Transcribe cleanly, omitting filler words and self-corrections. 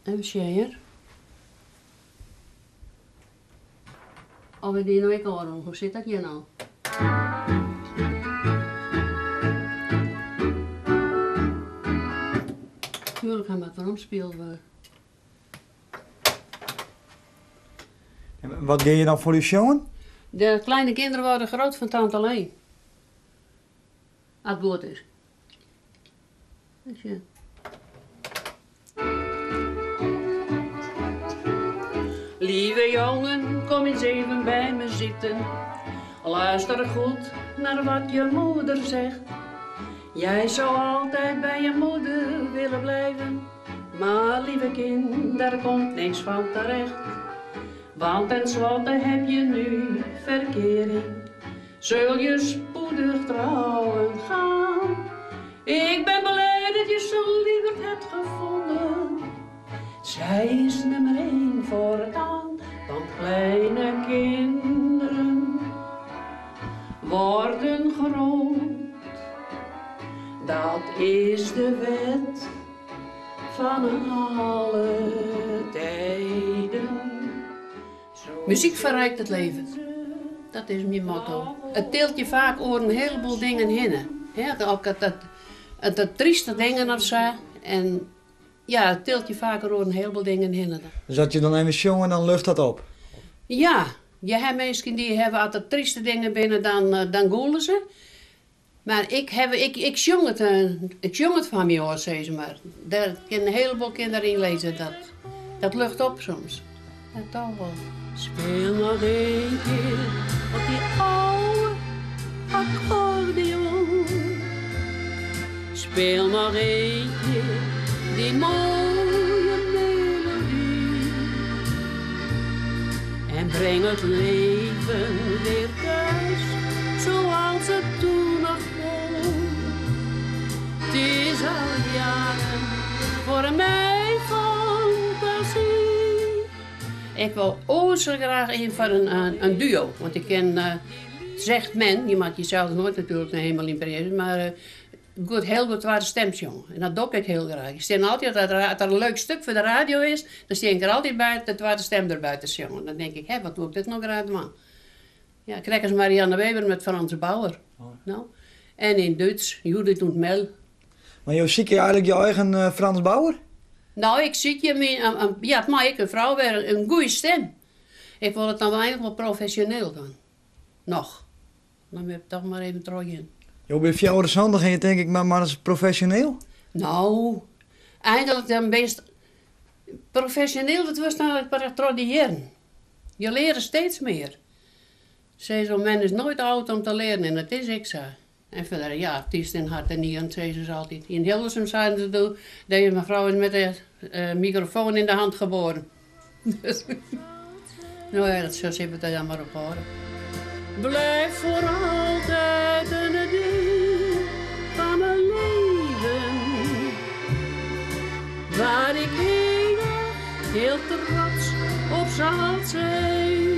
Even zien. Of we die nou ik horen, hoe zit dat hier nou? Tuurlijk gaan we het waarom speelt we. En wat deed je dan voor je jongen? De kleine kinderen worden groot van tante alleen. Als het goed is. Dus ja. Lieve jongen, kom eens even bij me zitten. Luister goed naar wat je moeder zegt. Jij zou altijd bij je moeder willen blijven. Maar lieve kind, daar komt niks van terecht. Want tenslotte heb je nu verkering. Zul je spoedig trouwen gaan. Ik ben blij dat je zo lieverd hebt gevonden. Zij is nummer 1 voortaan. Want kleine kinderen worden groot. Dat is de wet van alle tijden. Muziek verrijkt het leven. Dat is mijn motto. Het tilt je vaak over een heleboel dingen heen. Ook het trieste dingen of zo. En ja, het tilt je vaak over een heleboel dingen heen. Dus dat je dan even jongen en dan lucht dat op? Ja, je hebt mensen die hebben als er trieste dingen binnen, dan goelen ze. Maar ik zong het van me hoor, zei ze maar. Daar kunnen een heleboel kinderen in lezen. Dat lucht op soms. Dat toch wel. Speel nog een keer op die oude accordeon. Speel nog een keer die mooie melodie. En breng het leven weer thuis, zoals het toen nog kon. Het is al jaren voor mij fantasie. Ik wil ook zo graag in voor een duo. Want ik ken, zegt men, je mag jezelf nooit natuurlijk helemaal impresseren, maar goed, heel goed waar de stemsjong. En dat doe ik heel graag. Ik stem altijd, als er een leuk stuk voor de radio is, dan stem ik er altijd bij dat waar de stem erbij te zongen. Dan denk ik, hé, wat doe ik dit nog graag, man. Ja, ik krijg eens Marianne Weber met Frans Bauer. Oh. Nou. En in Duits, Judith und Mel. Maar joh, zie je eigenlijk je eigen Frans Bauer? Nou, ik zie je, ja, maar ik een vrouw weer een goede stem. Ik wil het dan wel eigenlijk wel professioneel dan. Nog. Dan heb ik toch maar even terug in. Je bent 4 jaar zondag en je denk ik, maar is het professioneel? Nou, eigenlijk dan best professioneel, dat was nou maar tradiëren. Je leert steeds meer. Zei zo, men is nooit oud om te leren en dat is ik zo. En verder, ja, artiest in hart en niet, zei ze altijd. In Hilversum zeiden ze dat je mevrouw is met de microfoon in de hand geboren. Nou ja, dat zo zitten we daar maar op horen. Blijf voor altijd een deel van mijn leven. Waar ik heel trots op zal zijn.